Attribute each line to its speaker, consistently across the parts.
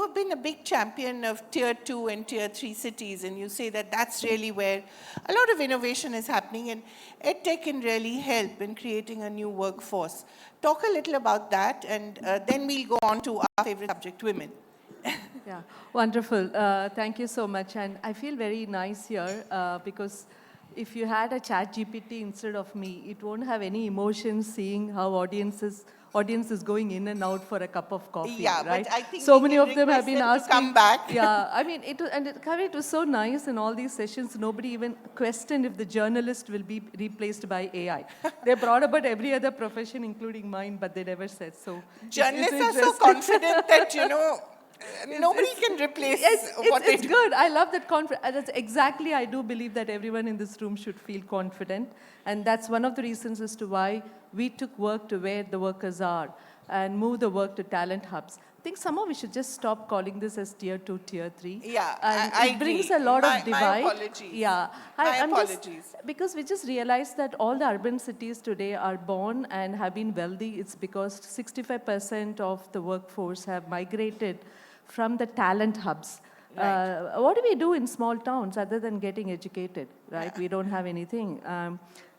Speaker 1: have been a big champion of tier 2 and tier 3 cities, and you say that that's really where a lot of innovation is happening, and EdTech can really help in creating a new workforce. Talk a little about that, and then we'll go on to our favorite subject, women.
Speaker 2: Yeah, wonderful. Thank you so much. And I feel very nice here because if you had a chat GPT instead of me, it won't have any emotions seeing how audience is going in and out for a cup of coffee,
Speaker 1: yeah,
Speaker 2: right?
Speaker 1: But I think
Speaker 2: so many of them have been asking.
Speaker 1: Come back.
Speaker 2: Yeah, I mean, Kaveree, it was so nice in all these sessions. Nobody even questioned if the journalist will be replaced by AI. They brought about every other profession, including mine, but they never said so.
Speaker 1: Journalists are so confident that, nobody can replace what they do.
Speaker 2: It's good. I love that confidence. That's exactly, I do believe that everyone in this room should feel confident. And that's one of the reasons as to why we took work to where the workers are and move the work to talent hubs. I think somehow we should just stop calling this as tier 2, tier 3.
Speaker 1: Yeah,
Speaker 2: and
Speaker 1: I
Speaker 2: it brings
Speaker 1: agree.
Speaker 2: a lot of divide.
Speaker 1: My apologies.
Speaker 2: Yeah.
Speaker 1: My apologies.
Speaker 2: Because we just realized that all the urban cities today are born and have been wealthy. It's because 65% of the workforce have migrated from the talent hubs.
Speaker 1: Right.
Speaker 2: What do we do in small towns other than getting educated, right?
Speaker 1: Yeah.
Speaker 2: We don't have anything.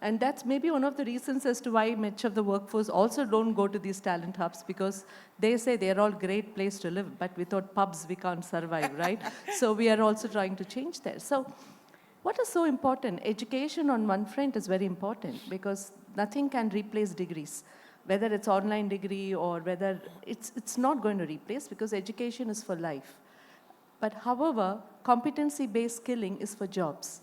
Speaker 2: And that's maybe one of the reasons as to why much of the workforce also don't go to these talent hubs, because they say they're all great place to live, but without pubs we can't survive, right? So we are also trying to change there. So what is so important? Education on one front is very important because nothing can replace degrees. Whether it's online degree or whether it's not going to replace, because education is for life. But however, competency-based skilling is for jobs.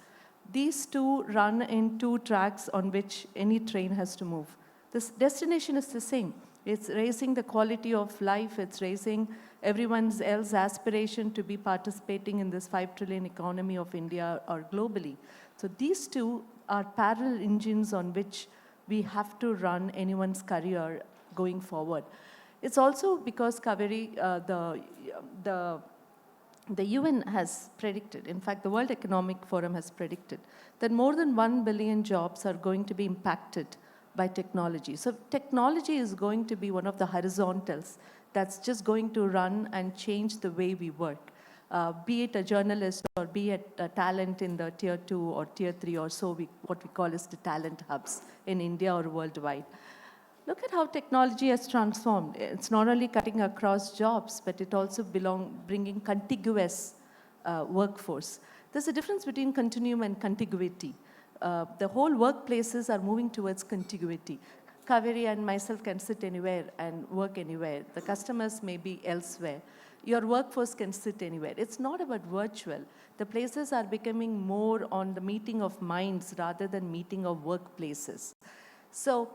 Speaker 2: These two run in two tracks on which any train has to move. This destination is the same. It's raising the quality of life. It's raising everyone's else aspiration to be participating in this 5 trillion economy of India or globally. So these two are parallel engines on which we have to run anyone's career going forward. It's also because, Kaveree, the UN has predicted, in fact, the World Economic Forum has predicted, that more than 1 billion jobs are going to be impacted by technology. So technology is going to be one of the horizontals that's just going to run and change the way we work. Be it a journalist or be it a talent in the tier 2 or tier 3 or so, what we call is the talent hubs in India or worldwide. Look at how technology has transformed. It's not only cutting across jobs, but it also bringing contiguous workforce. There's a difference between continuum and contiguity. The whole workplaces are moving towards contiguity. Kaveree and myself can sit anywhere and work anywhere. The customers may be elsewhere. Your workforce can sit anywhere. It's not about virtual. The places are becoming more on the meeting of minds rather than meeting of workplaces. So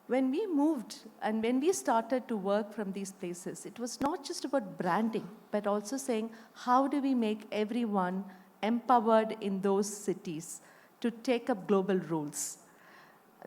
Speaker 2: when we moved and when we started to work from these places, it was not just about branding, but also saying, how do we make everyone empowered in those cities to take up global roles?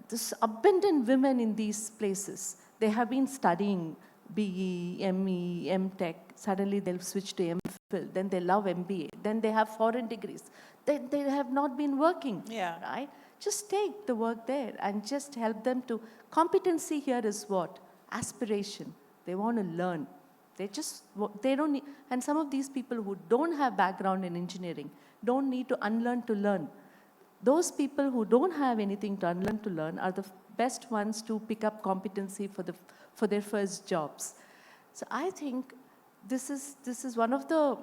Speaker 2: This abundant women in these places, they have been studying BE, ME, MTech, suddenly they'll switch to MPhil, then they love MBA, then they have foreign degrees. They have not been working, right? Just take the work there and just help them to, competency here is what? Aspiration. They want to learn. They don't need, and some of these people who don't have background in engineering don't need to unlearn to learn. Those people who don't have anything to unlearn to learn are the best ones to pick up competency for their first jobs. So I think this is one of the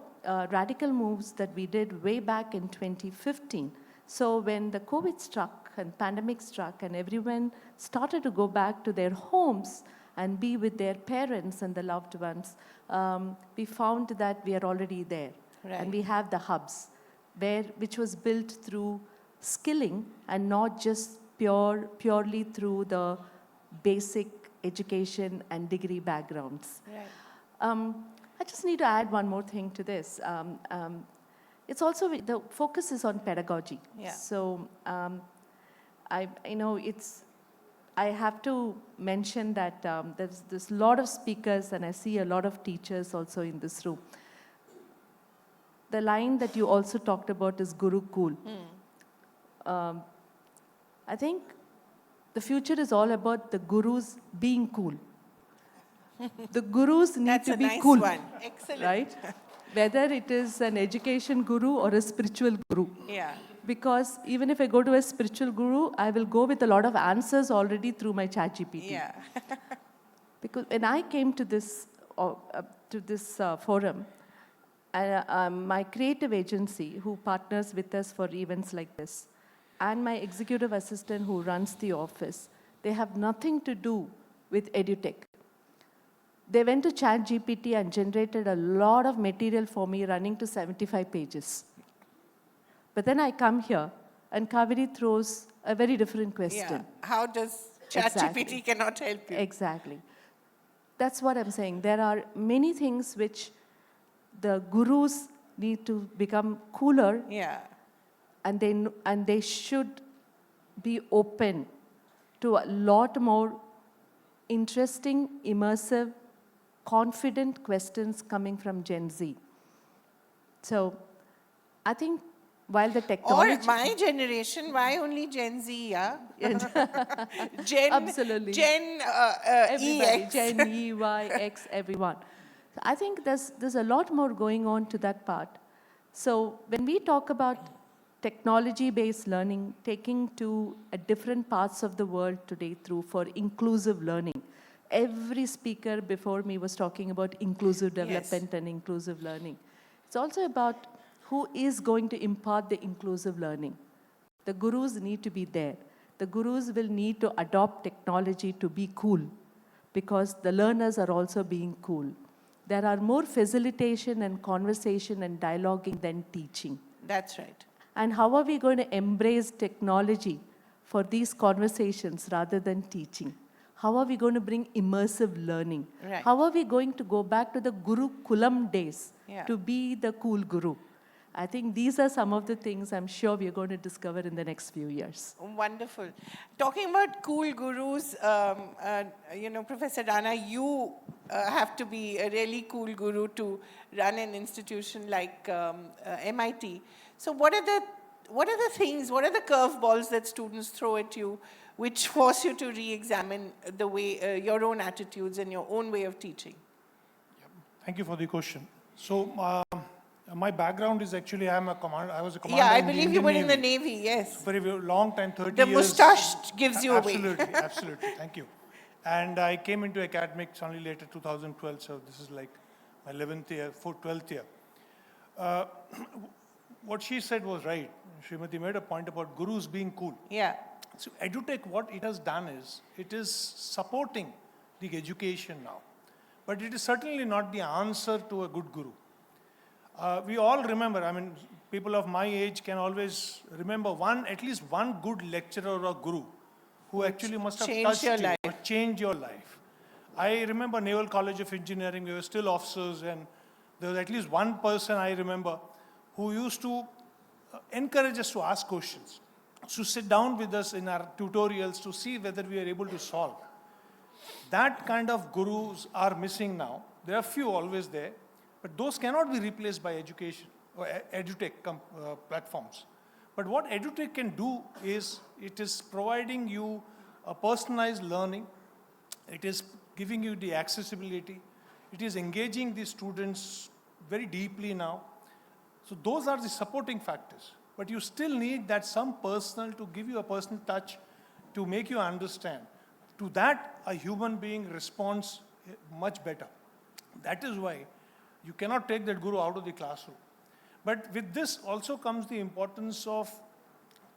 Speaker 2: radical moves that we did way back in 2015. So when the COVID struck and pandemic struck and everyone started to go back to their homes and be with their parents and the loved ones, we found that we are already there. Right. And we have the hubs, which was built through skilling and not just purely through the basic education and degree backgrounds. Right. I just need to add one more thing to this. It's also, the focus is on pedagogy. Yeah. So I have to mention that there's a lot of speakers and I see a lot of teachers also in this room. The line that you also talked about is Gurucool. I think the future is all about the gurus being cool. The gurus need
Speaker 1: That's
Speaker 2: to
Speaker 1: a
Speaker 2: be
Speaker 1: nice
Speaker 2: cool.
Speaker 1: one. Excellent.
Speaker 2: Right? Whether it is an education guru or a spiritual guru.
Speaker 1: Yeah.
Speaker 2: Because even if I go to a spiritual guru, I will go with a lot of answers already through my ChatGPT.
Speaker 1: Yeah.
Speaker 2: Because when I came to this forum, my creative agency, who partners with us for events like this, and my executive assistant who runs the office, they have nothing to do with EdTech. They went to ChatGPT and generated a lot of material for me running to 75 pages. But then I come here, and Kaveree throws a very different question.
Speaker 1: Yeah. How does ChatGPT cannot help you?
Speaker 2: Exactly. That's what I'm saying. There are many things which the gurus need to become cooler,
Speaker 1: Yeah.
Speaker 2: and they should be open to a lot more interesting, immersive, confident questions coming from Gen Z. So I think while the technology...
Speaker 1: Or my generation, why only Gen Z, yeah? Gen,
Speaker 2: Absolutely.
Speaker 1: Gen
Speaker 2: Everybody,
Speaker 1: EX.
Speaker 2: Gen E, Y, X, everyone. So I think there's a lot more going on to that part. So when we talk about technology-based learning, taking to different parts of the world today through for inclusive learning, every speaker before me was talking about inclusive development and inclusive learning. It's also about who is going to impart the inclusive learning. The gurus need to be there. The gurus will need to adopt technology to be cool, because the learners are also being cool. There are more facilitation and conversation and dialoguing than teaching.
Speaker 1: That's right.
Speaker 2: And how are we going to embrace technology for these conversations rather than teaching? How are we going to bring immersive learning?
Speaker 1: Right.
Speaker 2: How are we going to go back to the Gurukulam days
Speaker 1: Yeah.
Speaker 2: to be the cool guru? I think these are some of the things I'm sure we're going to discover in the next few years.
Speaker 1: Wonderful. Talking about cool gurus, Professor Rana, you have to be a really cool guru to run an institution like MIT. So what are the things, what are the curveballs that students throw at you which force you to re-examine the way, your own attitudes and your own way of teaching?
Speaker 3: Thank you for the question. So my background is actually I was a commander.
Speaker 1: Yeah, I
Speaker 3: in the
Speaker 1: believe you
Speaker 3: Indian
Speaker 1: were in the
Speaker 3: Navy.
Speaker 1: Navy, yes.
Speaker 3: For a very long time, 30
Speaker 1: The
Speaker 3: years.
Speaker 1: moustache gives you away.
Speaker 3: Absolutely, absolutely. Thank you. And I came into academics only later, 2012. So this is like my 11th year, 12th year. What she said was right. Srimathi made a point about gurus being cool.
Speaker 1: Yeah.
Speaker 3: So EdTech, what it has done is, it is supporting the education now. But it is certainly not the answer to a good guru. We all remember, I mean, people of my age can always remember at least one good lecturer or guru who actually must have touched you or changed your life. I remember Naval College of Engineering, we were still officers, and there was at least one person I remember who used to encourage us to ask questions, to sit down with us in our tutorials to see whether we are able to solve. That kind of gurus are missing now. There are few always there, but those cannot be replaced by education or EdTech platforms. But what EdTech can do is, it is providing you a personalized learning. It is giving you the accessibility. It is engaging the students very deeply now. So those are the supporting factors. But you still need that some personal to give you a personal touch to make you understand. To that, a human being responds much better. That is why you cannot take that guru out of the classroom. But with this also comes the importance of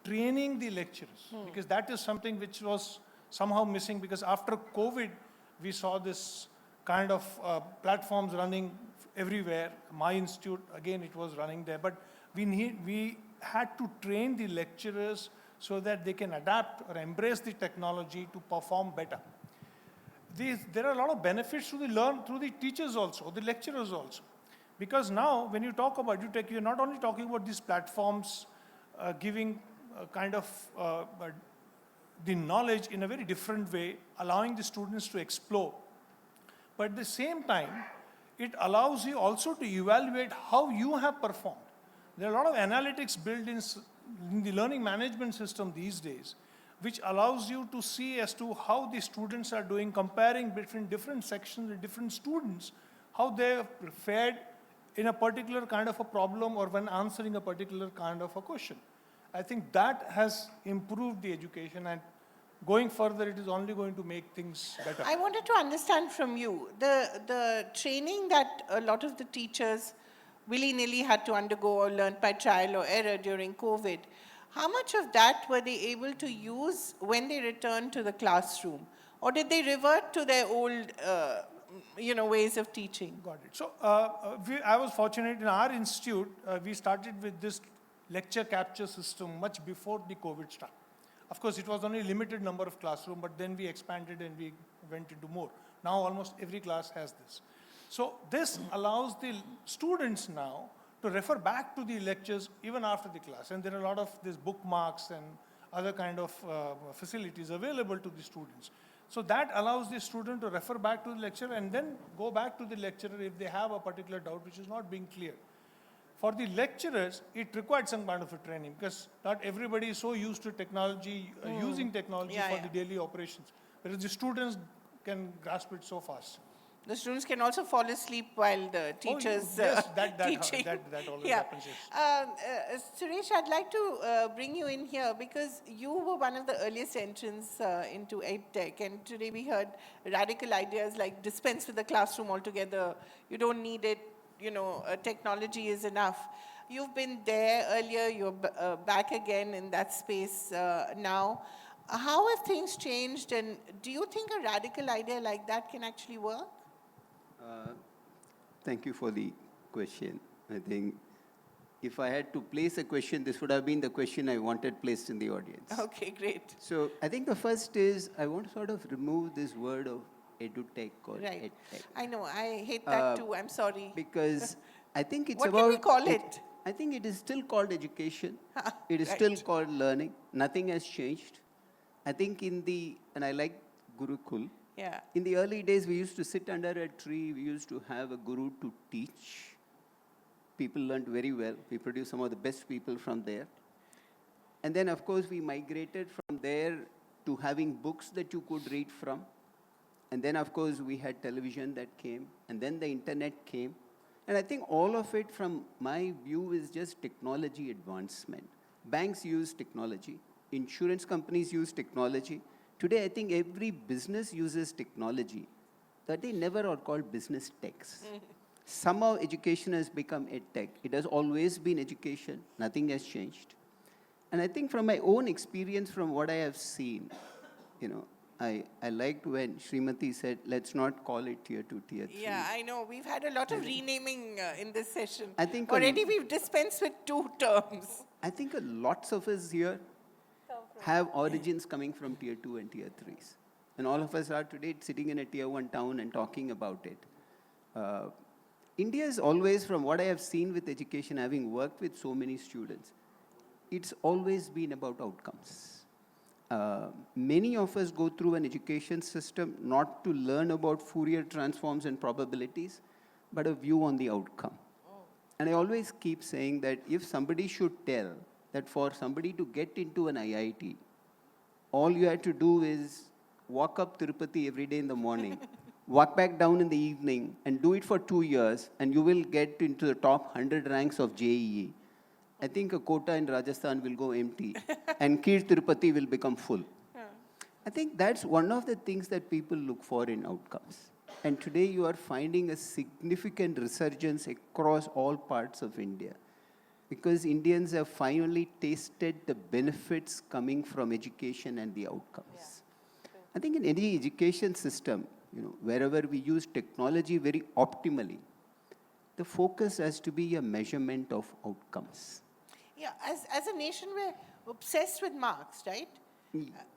Speaker 3: training the lecturers, because that is something which was somehow missing, because after COVID, we saw this kind of platforms running everywhere. My institute, again, it was running there. But we had to train the lecturers so that they can adapt or embrace the technology to perform better. There are a lot of benefits to the teachers also, the lecturers also. Because now, when you talk about EdTech, you're not only talking about these platforms giving kind of the knowledge in a very different way, allowing the students to explore. But at the same time, it allows you also to evaluate how you have performed. There are a lot of analytics built in the learning management system these days, which allows you to see as to how the students are doing, comparing between different sections and different students, how they have fared in a particular kind of a problem or when answering a particular kind of a question. I think that has improved the education, and going further, it is only going to make things better.
Speaker 1: I wanted to understand from you, the training that a lot of the teachers willy-nilly had to undergo or learn by trial or error during COVID, how much of that were they able to use when they returned to the classroom? Or did they revert to their old ways of teaching?
Speaker 3: Got it. So I was fortunate in our institute, we started with this lecture capture system much before the COVID started. Of course, it was only a limited number of classrooms, but then we expanded and we went into more. Now almost every class has this. So this allows the students now to refer back to the lectures even after the class. And there are a lot of these bookmarks and other kind of facilities available to the students. So that allows the student to refer back to the lecture and then go back to the lecturer if they have a particular doubt which is not being clear. For the lecturers, it required some kind of a training because not everybody is so used to technology, using technology for the daily operations, whereas the students can grasp it so fast.
Speaker 1: The students can also fall asleep while the teachers teaching.
Speaker 3: That always happens, yes.
Speaker 1: Suresh, I'd like to bring you in here because you were one of the earliest entrants into EdTech, and today we heard radical ideas like dispense with the classroom altogether. You don't need it, technology is enough. You've been there earlier, you're back again in that space now. How have things changed, and do you think a radical idea like that can actually work?
Speaker 4: Thank you for the question. I think if I had to place a question, this would have been the question I wanted placed in the audience.
Speaker 1: Okay, great.
Speaker 4: So I think the first is I want to sort of remove this word of edutech or
Speaker 1: Right.
Speaker 4: edtech.
Speaker 1: I know, I hate that too, I'm sorry.
Speaker 4: Because I think it's
Speaker 1: What
Speaker 4: about...
Speaker 1: can we call it?
Speaker 4: I think it is still called education. It is
Speaker 1: Right.
Speaker 4: still called learning. Nothing has changed. I think and I like Gurucool.
Speaker 1: Yeah.
Speaker 4: In the early days, we used to sit under a tree. We used to have a guru to teach. People learned very well. We produced some of the best people from there. And then, of course, we migrated from there to having books that you could read from. And then, of course, we had television that came. And then the internet came. And I think all of it, from my view, is just technology advancement. Banks use technology. Insurance companies use technology. Today, I think every business uses technology. That they never are called business techs. Somehow education has become EdTech. It has always been education. Nothing has changed. And I think from my own experience, from what I have seen, I liked when Srimathi said, let's not call it tier 2, tier 3.
Speaker 1: Yeah, I know. We've had a lot of renaming in this session.
Speaker 4: I think
Speaker 1: already we've dispensed with 2 terms.
Speaker 4: I think lots of us here have origins coming from tier 2 and tier 3s. And all of us are today sitting in a tier 1 town and talking about it. India is always, from what I have seen with education, having worked with so many students, it's always been about outcomes. Many of us go through an education system not to learn about Fourier transforms and probabilities, but a view on the outcome. And I always keep saying that if somebody should tell that for somebody to get into an IIT, all you have to do is walk up Tirupati every day in the morning, walk back down in the evening, and do it for 2 years, and you will get into the top 100 ranks of JEE. I think a quota in Rajasthan will go empty, and Kir Tirupati will become full. I think that's one of the things that people look for in outcomes. And today you are finding a significant resurgence across all parts of India, because Indians have finally tasted the benefits coming from education and the outcomes. I think in any education system, wherever we use technology very optimally, the focus has to be a measurement of outcomes.
Speaker 1: Yeah, as a nation, we're obsessed with marks, right?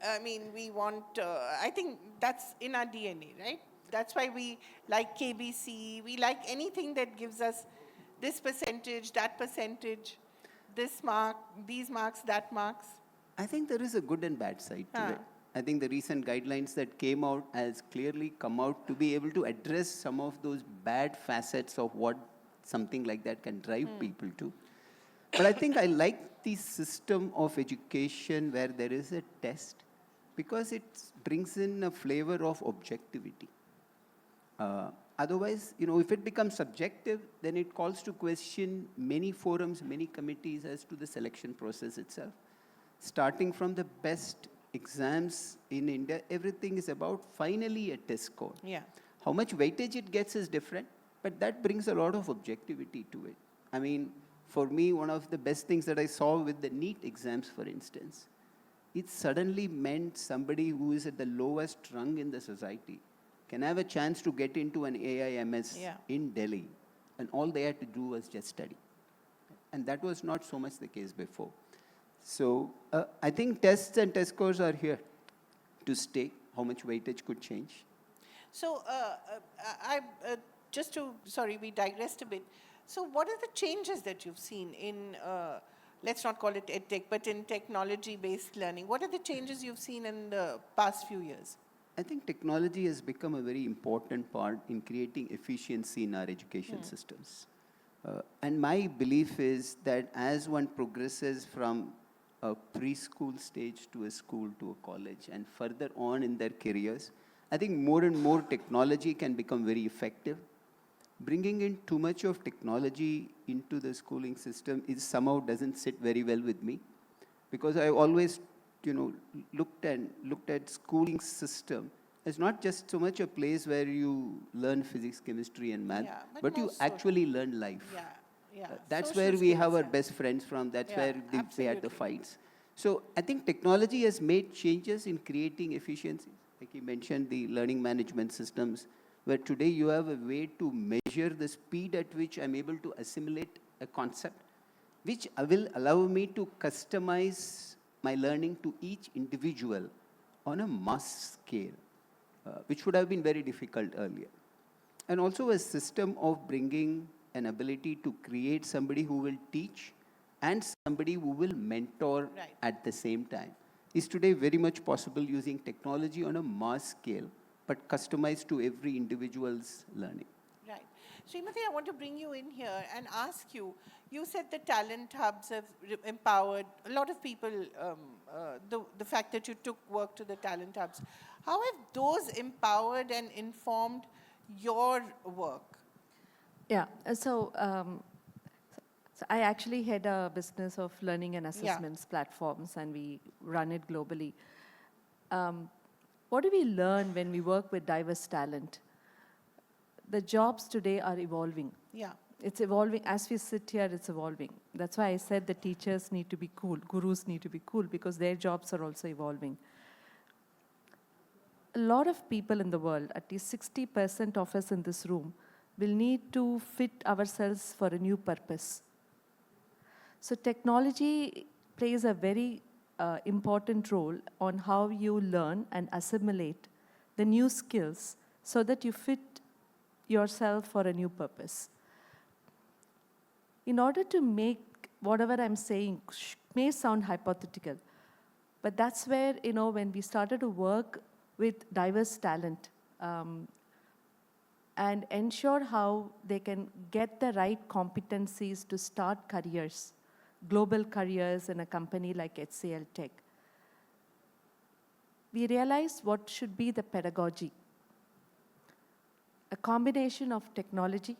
Speaker 1: I mean, we want, I think that's in our DNA, right? That's why we like KBC, we like anything that gives us this percentage, that percentage, this mark, these marks, that marks.
Speaker 4: I think there is a good and bad side to it. I think the recent guidelines that came out has clearly come out to be able to address some of those bad facets of what something like that can drive people to. But I think I like the system of education where there is a test because it brings in a flavor of objectivity. Otherwise, if it becomes subjective, then it calls to question many forums, many committees as to the selection process itself. Starting from the best exams in India, everything is about finally a test score.
Speaker 1: Yeah.
Speaker 4: How much weightage it gets is different, but that brings a lot of objectivity to it. I mean, for me, one of the best things that I saw with the NEET exams, for instance, it suddenly meant somebody who is at the lowest rung in the society can have a chance to get into an AIMS in Delhi, and all they had to do was just study. And that was not so much the case before. So I think tests and test scores are here to stay. How much weightage could change?
Speaker 1: So sorry, we digressed a bit. So what are the changes that you've seen in, let's not call it EdTech, but in technology-based learning? What are the changes you've seen in the past few years?
Speaker 4: I think technology has become a very important part in creating efficiency in our education systems. And my belief is that as one progresses from a preschool stage to a school to a college and further on in their careers, I think more and more technology can become very effective. Bringing in too much of technology into the schooling system somehow doesn't sit very well with me, because I always looked at schooling system as not just so much a place where you learn physics, chemistry, and math, but you actually learn life. That's
Speaker 1: Social
Speaker 4: where we
Speaker 1: skills,
Speaker 4: have our best friends from. That's where we had the fights. So I think technology has made changes in creating efficiency. Like you mentioned, the learning management systems, where today you have a way to measure the speed at which I'm able to assimilate a concept, which will allow me to customize my learning to each individual on a mass scale, which would have been very difficult earlier. And also a system of bringing an ability to create somebody who will teach and somebody who will mentor at the same time is today very much possible using technology on a mass scale, but customized to every individual's learning.
Speaker 1: Right. Srimathi, I want to bring you in here and ask you, you said the talent hubs have empowered a lot of people, the fact that you took work to the talent hubs. How have those empowered and informed your work?
Speaker 2: Yeah, so I actually head a business of learning and assessments platforms, and we run it globally. What do we learn when we work with diverse talent? The jobs today are evolving.
Speaker 1: Yeah.
Speaker 2: It's evolving. As we sit here, it's evolving. That's why I said the teachers need to be cool, gurus need to be cool, because their jobs are also evolving. A lot of people in the world, at least 60% of us in this room, will need to fit ourselves for a new purpose. So technology plays a very important role on how you learn and assimilate the new skills so that you fit yourself for a new purpose. In order to make whatever I'm saying may sound hypothetical, but that's where, when we started to work with diverse talent and ensure how they can get the right competencies to start careers, global careers in a company like HCL Tech, we realized what should be the pedagogy. A combination of technology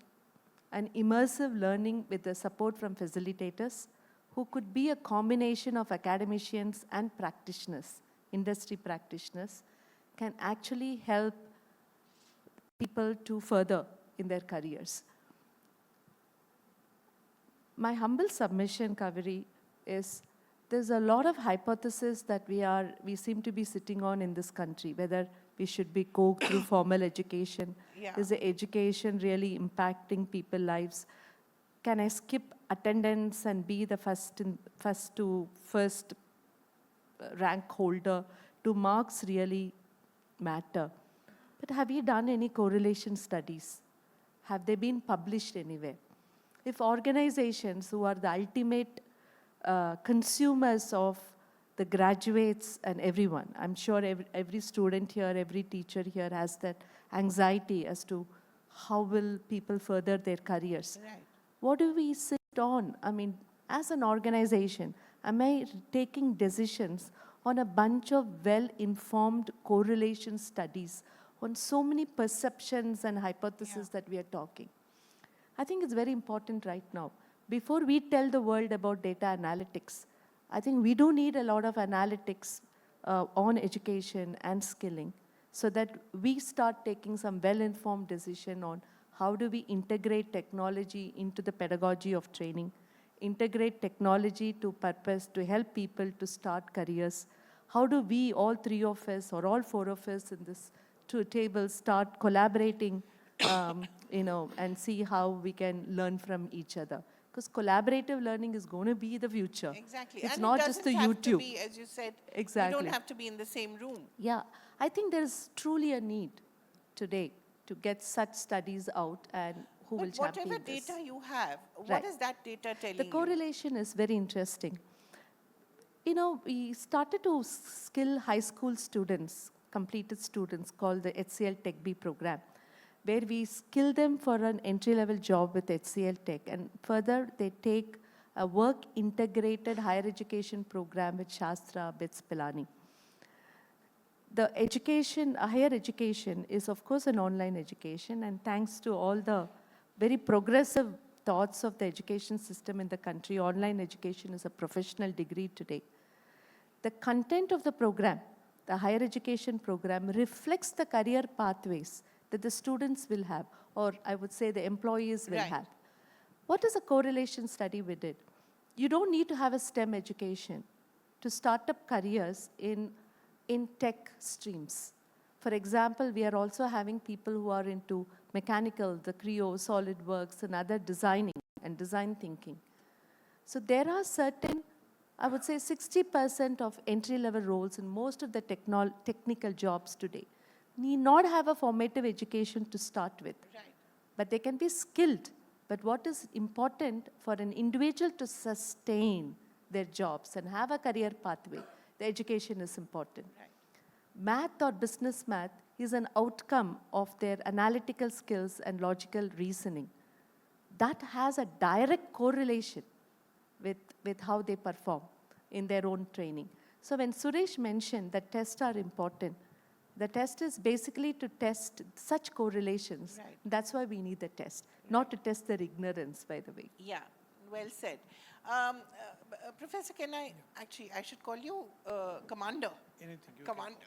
Speaker 2: and immersive learning with the support from facilitators who could be a combination of academicians and practitioners, industry practitioners, can actually help people to further in their careers. My humble submission, Kaveree, is there's a lot of hypotheses that we seem to be sitting on in this country, whether we should be go through formal education. Is the education really impacting people's lives? Can I skip attendance and be the first rank holder? Do marks really matter? But have you done any correlation studies? Have they been published anywhere? If organizations who are the ultimate consumers of the graduates and everyone, I'm sure every student here, every teacher here has that anxiety as to how will people further their careers.
Speaker 1: Right.
Speaker 2: What do we sit on? I mean, as an organization, am I taking decisions on a bunch of well-informed correlation studies on so many perceptions and hypotheses that we are talking. I think it's very important right now. Before we tell the world about data analytics, I think we do need a lot of analytics on education and skilling so that we start taking some well-informed decision on how do we integrate technology into the pedagogy of training, integrate technology to purpose to help people to start careers. How do we, all three of us or all four of us in this table, start collaborating, and see how we can learn from each other? Because collaborative learning is going to be the future.
Speaker 1: Exactly.
Speaker 2: It's
Speaker 1: and
Speaker 2: not
Speaker 1: it
Speaker 2: just the
Speaker 1: doesn't have
Speaker 2: YouTube.
Speaker 1: to be, as you said,
Speaker 2: Exactly.
Speaker 1: you don't have to be in the same room.
Speaker 2: Yeah, I think there's truly a need today to get such studies out and who will
Speaker 1: But
Speaker 2: champion
Speaker 1: whatever
Speaker 2: this.
Speaker 1: data you have, what
Speaker 2: Right.
Speaker 1: is that data telling
Speaker 2: The
Speaker 1: you?
Speaker 2: correlation is very interesting. We started to skill high school students, completed students, called the HCL Tech B program, where we skill them for an entry-level job with HCL Tech, and further they take a work-integrated higher education program with Shastra, BITS, Pilani. The education, higher education is of course an online education, and thanks to all the very progressive thoughts of the education system in the country, online education is a professional degree today. The content of the program, the higher education program, reflects the career pathways that the students will have, or I would say the employees will
Speaker 1: Right.
Speaker 2: have. What is a correlation study we did? You don't need to have a STEM education to start up careers in tech streams. For example, we are also having people who are into mechanical, the Creo, SolidWorks, and other designing and design thinking. So there are certain, I would say 60% of entry-level roles in most of the technical jobs today need not have a formative education to start with.
Speaker 1: Right.
Speaker 2: But they can be skilled. But what is important for an individual to sustain their jobs and have a career pathway, the education is important.
Speaker 1: Right.
Speaker 2: Math or business math is an outcome of their analytical skills and logical reasoning. That has a direct correlation with how they perform in their own training. So when Suresh mentioned that tests are important, the test is basically to test such correlations.
Speaker 1: Right.
Speaker 2: That's why we need the test, not to test their ignorance, by the way.
Speaker 1: Yeah, well said. Professor, I should call you Commander.
Speaker 3: Anything you
Speaker 1: Commander.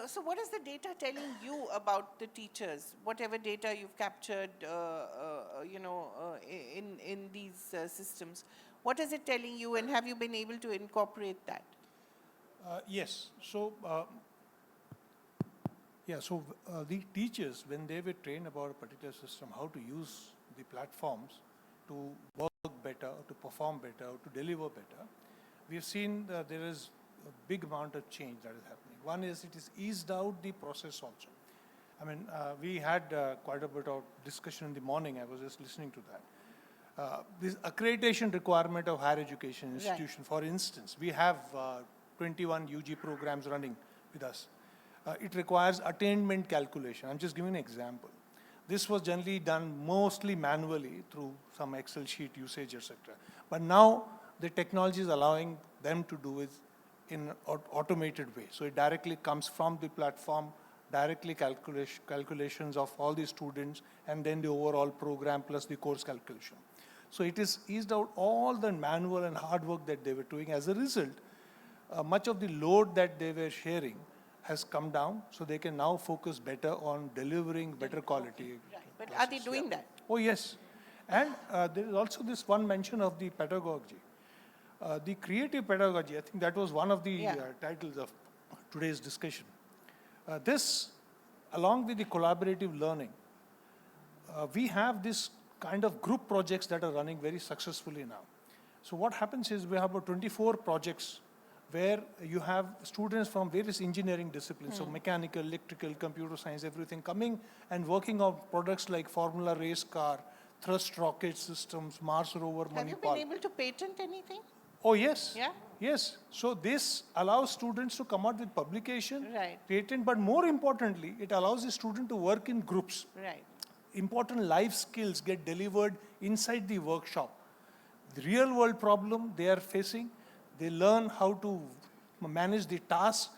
Speaker 1: So what is the data telling you about the teachers? Whatever data you've captured, in these systems, what is it telling you, and have you been able to incorporate that?
Speaker 3: Yes. So, the teachers, when they were trained about a particular system, how to use the platforms to work better, to perform better, to deliver better, we have seen that there is a big amount of change that is happening. One is it is eased out the process also. I mean, we had quite a bit of discussion in the morning. I was just listening to that. This accreditation requirement of higher education institution, for instance, we have 21 UG programs running with us. It requires attainment calculation. I'm just giving an example. This was generally done mostly manually through some Excel sheet usage, etc. But now the technology is allowing them to do it in an automated way. So it directly comes from the platform, directly calculations of all the students, and then the overall program plus the course calculation. So it is eased out all the manual and hard work that they were doing. As a result, much of the load that they were sharing has come down, so they can now focus better on delivering better quality.
Speaker 1: Right. But are they doing that?
Speaker 3: Oh, yes. And there is also this one mention of the pedagogy. The creative pedagogy, I think that was one of the titles of today's discussion. This, along with the collaborative learning, we have this kind of group projects that are running very successfully now. So what happens is we have about 24 projects where you have students from various engineering disciplines, so mechanical, electrical, computer science, everything, coming and working on products like Formula Race car, thrust rocket systems, Mars rover,
Speaker 1: Have you
Speaker 3: Manipal.
Speaker 1: been able to patent anything?
Speaker 3: Oh, yes.
Speaker 1: Yeah?
Speaker 3: Yes. So this allows students to come out with publication,
Speaker 1: Right.
Speaker 3: patent, but more importantly, it allows the student to work in groups.
Speaker 1: Right.
Speaker 3: Important life skills get delivered inside the workshop. The real world problem they are facing, They learn how to manage the task.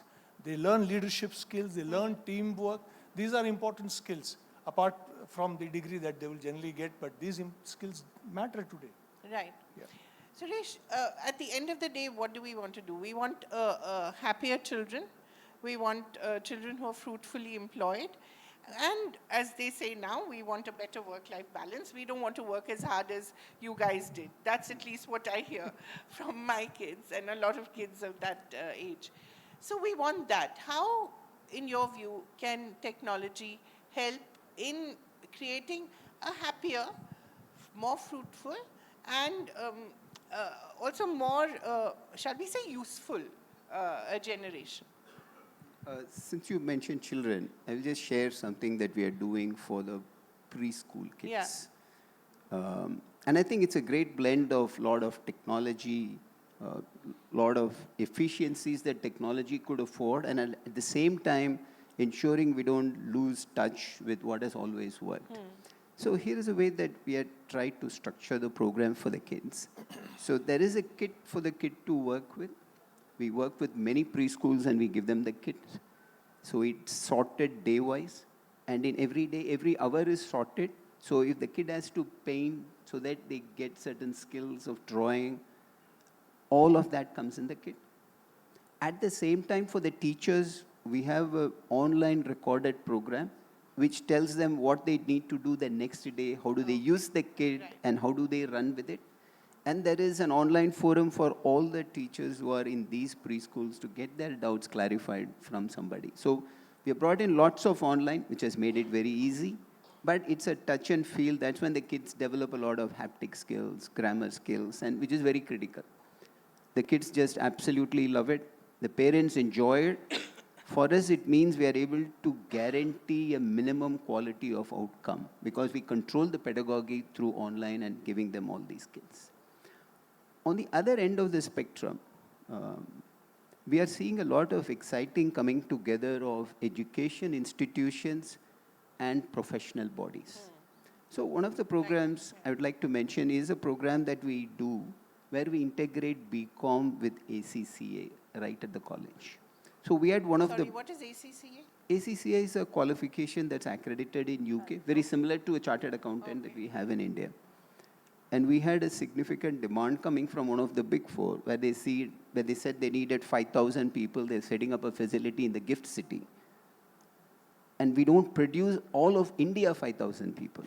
Speaker 3: They learn leadership skills. They learn teamwork. These are important skills, apart from the degree that they will generally get, but these skills matter today.
Speaker 1: Right.
Speaker 3: Yeah.
Speaker 1: Suresh, at the end of the day, what do we want to do? We want happier children. We want children who are fruitfully employed. And as they say now, we want a better work-life balance. We don't want to work as hard as you guys did. That's at least what I hear from my kids and a lot of kids of that age. So we want that. How, in your view, can technology help in creating a happier, more fruitful, and also more, shall we say, useful generation?
Speaker 4: Since you mentioned children, I will just share something that we are doing for the preschool kids.
Speaker 1: Yeah.
Speaker 4: And I think it's a great blend of lot of technology, lot of efficiencies that technology could afford, and at the same time, ensuring we don't lose touch with what has always worked. So here is a way that we had tried to structure the program for the kids. So there is a kit for the kid to work with. We work with many preschools and we give them the kit. So it's sorted day-wise, and in every day, every hour is sorted. So if the kid has to paint so that they get certain skills of drawing, all of that comes in the kit. At the same time, for the teachers, we have an online recorded program which tells them what they need to do the next day, how do they use the kit, and how do they run with it. And there is an online forum for all the teachers who are in these preschools to get their doubts clarified from somebody. So we have brought in lots of online, which has made it very easy. But it's a touch and feel. That's when the kids develop a lot of haptic skills, grammar skills, and which is very critical. The kids just absolutely love it. The parents enjoy it. For us, it means we are able to guarantee a minimum quality of outcome because we control the pedagogy through online and giving them all these skills. On the other end of the spectrum, we are seeing a lot of exciting coming together of education institutions and professional bodies. So one of the programs I would like to mention is a program that we do where we integrate BCom with ACCA right at the college. So we had one of
Speaker 1: Sorry, what is ACCA?
Speaker 4: ACCA is a qualification that's accredited in UK, very similar to a chartered accountant that we have in India. And we had a significant demand coming from one of the big four where they said they needed 5,000 people. They're setting up a facility in the gift city. And we don't produce all of India 5,000 people.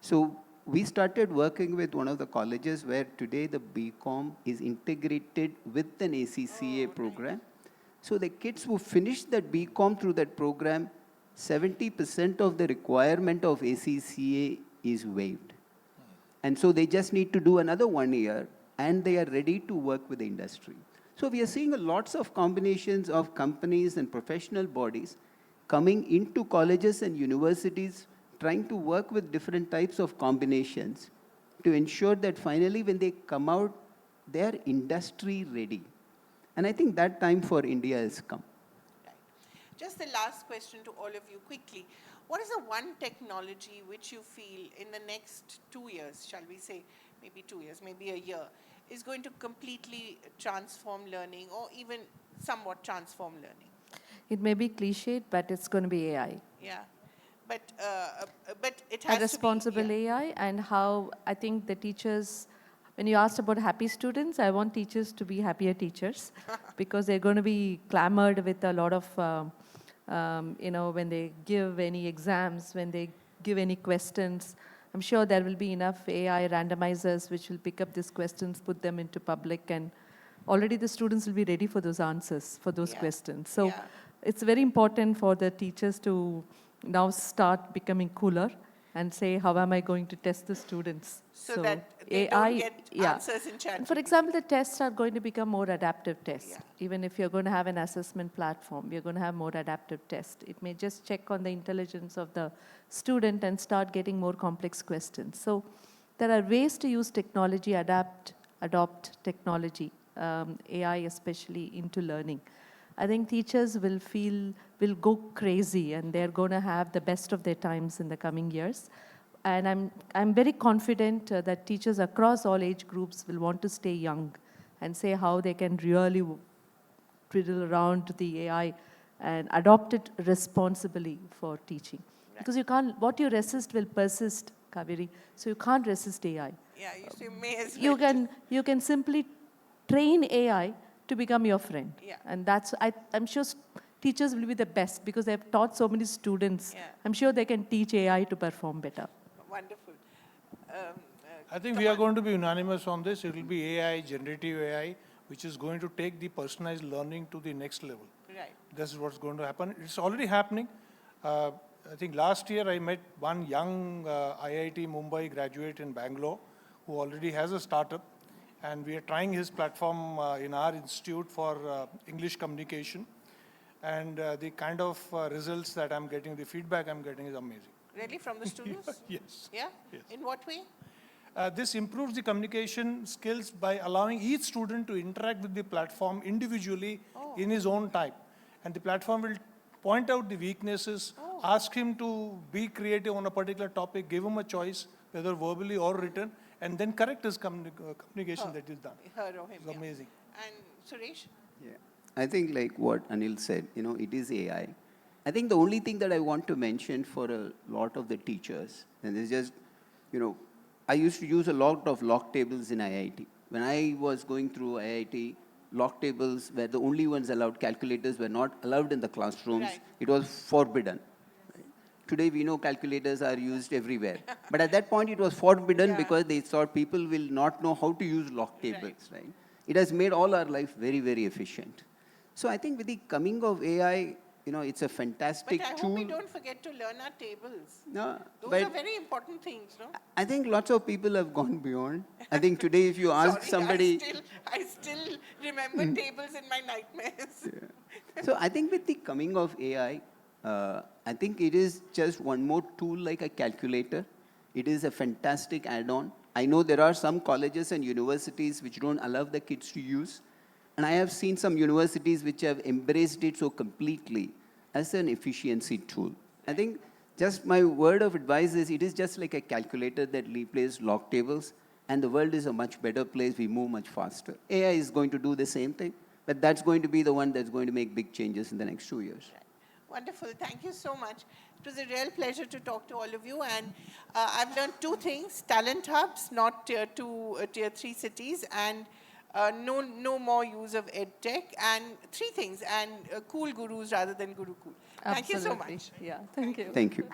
Speaker 4: So we started working with one of the colleges where today the BCom is integrated with an ACCA program. So the kids who finish that BCom through that program, 70% of the requirement of ACCA is waived. And so they just need to do another 1 year and they are ready to work with the industry. So we are seeing lots of combinations of companies and professional bodies coming into colleges and universities, trying to work with different types of combinations to ensure that finally when they come out, they are industry ready. And I think that time for India has come.
Speaker 1: Right. Just the last question to all of you quickly. What is the one technology which you feel in the next 2 years, shall we say, maybe 2 years, maybe a year, is going to completely transform learning or even somewhat transform learning?
Speaker 2: It may be cliched, but it's going to be AI.
Speaker 1: Yeah. But it has
Speaker 2: A responsible
Speaker 1: to be, yeah.
Speaker 2: AI, and how I think the teachers, when you asked about happy students, I want teachers to be happier teachers because they're going to be clamored with a lot of, when they give any exams, when they give any questions. I'm sure there will be enough AI randomizers which will pick up these questions, put them into public, and already the students will be ready for those answers, for those questions. So it's very important for the teachers to now start becoming cooler and say, how am I going to test the students?
Speaker 1: So that they don't get answers in chat.
Speaker 2: For example, the tests are going to become more adaptive tests.
Speaker 1: Yeah.
Speaker 2: Even if you're going to have an assessment platform, you're going to have more adaptive tests. It may just check on the intelligence of the student and start getting more complex questions. So there are ways to use technology, adopt technology, AI especially, into learning. I think teachers will go crazy and they're going to have the best of their times in the coming years. And I'm very confident that teachers across all age groups will want to stay young and say how they can really twiddle around the AI and adopt it responsibly for teaching. Because you can't, what you resist will persist, Kaveree. So you can't resist AI.
Speaker 1: Yeah, you say may as well.
Speaker 2: You can simply train AI to become your friend.
Speaker 1: Yeah.
Speaker 2: And that's, I'm sure teachers will be the best because they've taught so many students.
Speaker 1: Yeah.
Speaker 2: I'm sure they can teach AI to perform better.
Speaker 1: Wonderful.
Speaker 3: I think we are going to be unanimous on this. It will be AI, generative AI, which is going to take the personalized learning to the next level.
Speaker 1: Right.
Speaker 3: This is what's going to happen. It's already happening. I think last year I met one young IIT Mumbai graduate in Bangalore who already has a startup, and we are trying his platform in our institute for English communication. And the kind of results that I'm getting, the feedback I'm getting is amazing.
Speaker 1: Really, from the students?
Speaker 3: Yes.
Speaker 1: Yeah?
Speaker 3: Yes.
Speaker 1: In what way?
Speaker 3: This improves the communication skills by allowing each student to interact with the platform individually in his own time. And the platform will point out the weaknesses, ask him to be creative on a particular topic, give him a choice, whether verbally or written, and then correct his communication that is done.
Speaker 1: Her or him.
Speaker 3: It's amazing.
Speaker 1: And Suresh?
Speaker 4: Yeah. I think like what Anil said, it is AI. I think the only thing that I want to mention for a lot of the teachers, and it's just, I used to use a lot of log tables in IIT. When I was going through IIT, log tables were the only ones allowed. Calculators were not allowed in the classrooms.
Speaker 1: Right.
Speaker 4: It was forbidden. Today we know calculators are used everywhere. But at that point it was forbidden because they thought people will not know how to use log tables, right? It has made all our life very, very efficient. So I think with the coming of AI, it's a fantastic
Speaker 1: But I
Speaker 4: tool.
Speaker 1: hope we don't forget to learn our tables.
Speaker 4: No,
Speaker 1: Those
Speaker 4: but
Speaker 1: are very important things, no?
Speaker 4: I think lots of people have gone beyond. I think today if you ask
Speaker 1: Sorry,
Speaker 4: somebody...
Speaker 1: I still remember tables in my nightmares.
Speaker 4: So I think with the coming of AI, I think it is just one more tool like a calculator. It is a fantastic add-on. I know there are some colleges and universities which don't allow the kids to use. And I have seen some universities which have embraced it so completely as an efficiency tool. I think just my word of advice is it is just like a calculator that replaces log tables, and the world is a much better place. We move much faster. AI is going to do the same thing, but that's going to be the one that's going to make big changes in the next 2 years.
Speaker 1: Wonderful. Thank you so much. It was a real pleasure to talk to all of you. And I've learned two things: talent hubs, not tier 2, tier 3 cities, and no more use of EdTech, and three things, and cool gurus rather than Gurucool. Thank you so much.
Speaker 2: Yeah, thank you.
Speaker 4: Thank you.